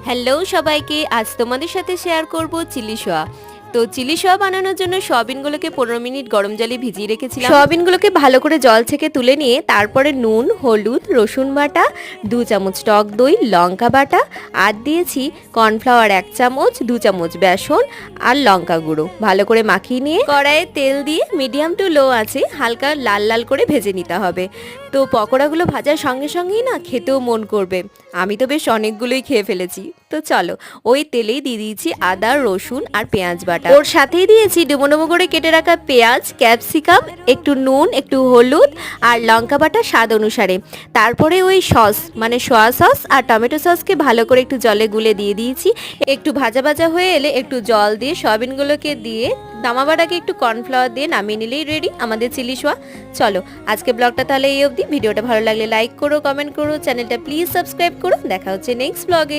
Hello সবাইকে, আজ তোমাদের সাথে শেয়ার করব চিলি সোয়া। তো চিলি সোয়া বানানোর জন্য সয়াবিনগুলোকে 15 মিনিট গরম জলে ভিজিয়ে রেখেছিলাম। সয়াবিনগুলোকে ভালো করে জল থেকে তুলে নিয়ে তারপরে নুন, হলুদ, রসুন বাটা, 2 চামচ টক দই, লঙ্কা বাটা আর দিয়েছি কর্নফ্লাওয়ার 1 চামচ, 2 চামচ বেসন আর লঙ্কা গুঁড়ো। ভালো করে মাখিয়ে নিয়ে কড়াইয়ে তেল দিয়ে মিডিয়াম টু লো আছে হালকা লাল লাল করে ভেজে নিতে হবে। তো পকোড়াগুলো ভাজার সঙ্গে সঙ্গেই না খেতেও মন করবে। আমি তো বেশ অনেকগুলোই খেয়ে ফেলেছি। তো চলো, ওই তেলেই দিয়ে দিয়েছি আদা, রসুন আর পেঁয়াজ বাটা। ওর সাথেই দিয়েছি ডুমো ডুমো করে কেটে রাখা পেঁয়াজ, ক্যাপসিকাম, একটু নুন, একটু হলুদ আর লঙ্কা বাটা স্বাদ অনুসারে। তারপরে ওই সস মানে সোয়া সস আর টমেটো সসকে ভালো করে একটু জলে গুলে দিয়ে দিয়েছি। একটু ভাজা ভাজা হয়ে এলে একটু জল দিয়ে সয়াবিনগুলোকে দিয়ে নামাবার আগে একটু কর্নফ্লাওয়ার দিয়ে নামিয়ে নিলেই রেডি আমাদের চিলি সোয়া। চলো, আজকে ব্লগটা তাহলে এই অবধি। ভিডিওটা ভালো লাগলে লাইক করো, কমেন্ট করো, চ্যানেলটা প্লিজ সাবস্ক্রাইব করো। দেখা হচ্ছে নেক্সট ব্লগে।